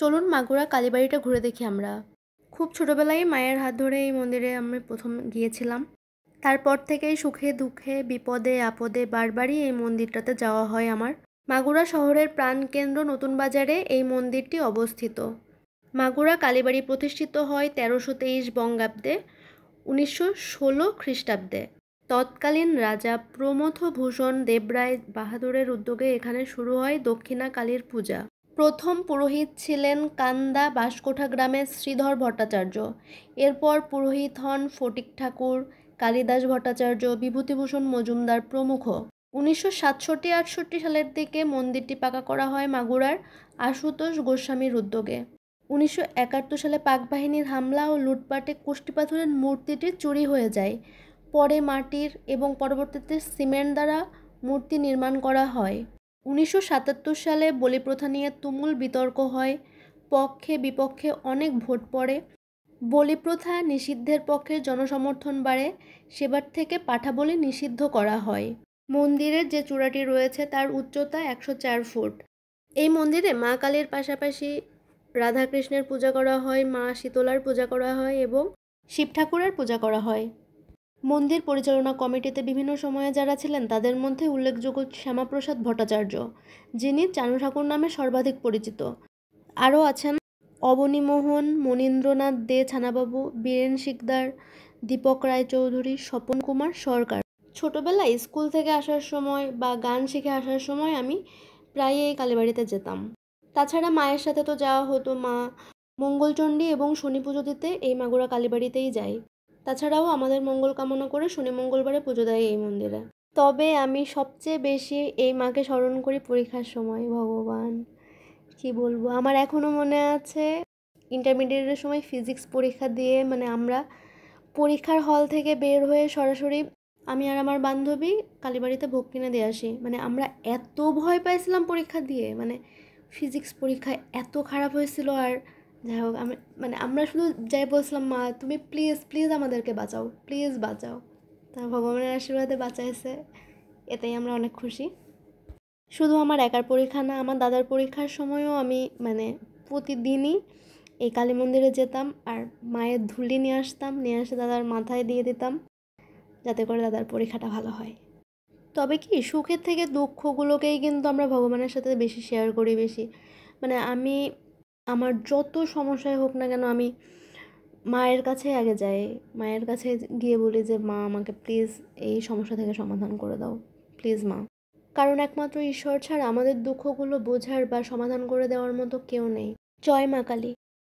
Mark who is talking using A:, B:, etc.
A: চলুন মাগুরা কালীবাড়িটা ঘুরে দেখি আমরা। খুব ছোটোবেলায় মায়ের হাত ধরে এই মন্দিরে আমি প্রথম গিয়েছিলাম। তারপর থেকেই সুখে দুঃখে বিপদে আপদে বারবারই এই মন্দিরটাতে যাওয়া হয় আমার। মাগুরা শহরের প্রাণকেন্দ্র নতুন বাজারে এই মন্দিরটি অবস্থিত। মাগুরা কালীবাড়ি প্রতিষ্ঠিত হয় 1323 বঙ্গাব্দে, 1916 খ্রিস্টাব্দে। তৎকালীন রাজা প্রমথভূষণ দেবরায় বাহাদুরের উদ্যোগে এখানে শুরু হয় দক্ষিণা কালীর পূজা। প্রথম পুরোহিত ছিলেন কান্দা বাঁশকোঠা গ্রামের শ্রীধর ভট্টাচার্য। এরপর পুরোহিত হন ফটিক ঠাকুর, কালিদাস ভট্টাচার্য, বিভূতিভূষণ মজুমদার প্রমুখ। 1967-68 সালের দিকে মন্দিরটি পাকা করা হয় মাগুরার আশুতোষ গোস্বামীর উদ্যোগে। 1971 সালে পাক বাহিনীর হামলা ও লুটপাটে কুষ্টিপাথরের মূর্তিটি চুরি হয়ে যায়। পরে মাটির এবং পরবর্তীতে সিমেন্ট দ্বারা মূর্তি নির্মাণ করা হয়। 1977 সালে বলিপ্রথা নিয়ে তুমুল বিতর্ক হয়, পক্ষে বিপক্ষে অনেক ভোট পড়ে। বলিপ্রথা নিষিদ্ধের পক্ষে জনসমর্থন বাড়ে, সেবার থেকে পাঠা বলি নিষিদ্ধ করা হয়। মন্দিরের যে চূড়াটি রয়েছে তার উচ্চতা 104 ফুট। এই মন্দিরে মা কালীর পাশাপাশি রাধাকৃষ্ণের পূজা করা হয়, মা শীতলার পূজা করা হয় এবং শিব ঠাকুরের পূজা করা হয়। মন্দির পরিচালনা কমিটিতে বিভিন্ন সময়ে যারা ছিলেন তাদের মধ্যে উল্লেখযোগ্য শ্যামাপ্রসাদ ভট্টাচার্য, যিনি চানু ঠাকুর নামে সর্বাধিক পরিচিত। আরও আছেন অবনীমোহন, মনীন্দ্রনাথ দে ছানাবাবু, বীরেন শিকদার, দীপক রায়চৌধুরী, স্বপন কুমার সরকার। ছোটোবেলায় স্কুল থেকে আসার সময় বা গান শিখে আসার সময় আমি প্রায় এই কালীবাড়িতে যেতাম। তাছাড়া মায়ের সাথে তো যাওয়া হতো, মা মঙ্গলচণ্ডী এবং শনি পুজো দিতে এই মাগুরা কালীবাড়িতেই যায়। তাছাড়াও আমাদের মঙ্গল কামনা করে শনি মঙ্গলবারে পুজো দেয় এই মন্দিরে। তবে আমি সবচেয়ে বেশি এই মাকে স্মরণ করি পরীক্ষার সময়। ভগবান, কি বলবো, আমার এখনও মনে আছে ইন্টারমিডিয়েটের সময় ফিজিক্স পরীক্ষা দিয়ে আমরা পরীক্ষার হল থেকে বের হয়ে সরাসরি আমি আর আমার বান্ধবী কালীবাড়িতে ভোগ কিনে দিয়ে আসি। আমরা এত ভয় পাইছিলাম পরীক্ষা দিয়ে, ফিজিক্স পরীক্ষায় এত খারাপ হয়েছিল। আর যাই হোক, আমরা শুধু যাই বলছিলাম, মা তুমি প্লিজ প্লিজ আমাদেরকে বাঁচাও, প্লিজ বাঁচাও। তা ভগবানের আশীর্বাদে বাঁচাইছে, এতেই আমরা অনেক খুশি। শুধু আমার একার পরীক্ষা না, আমার দাদার পরীক্ষার সময়ও আমি প্রতিদিনই এই কালী মন্দিরে যেতাম আর মায়ের ধুলি নিয়ে আসতাম, নিয়ে এসে দাদার মাথায় দিয়ে দিতাম যাতে করে দাদার পরীক্ষাটা ভালো হয়। তবে কি, সুখের থেকে দুঃখগুলোকেই কিন্তু আমরা ভগবানের সাথে বেশি শেয়ার করি। বেশি আমি আমার যত সমস্যায় হোক না কেন আমি মায়ের কাছে আগে যাই, মায়ের কাছে গিয়ে বলি যে মা আমাকে প্লিজ এই সমস্যা থেকে সমাধান করে দাও, প্লিজ মা। কারণ একমাত্র ঈশ্বর ছাড়া আমাদের দুঃখগুলো বোঝার বা সমাধান করে দেওয়ার মতো কেউ নেই। জয় মা কালী।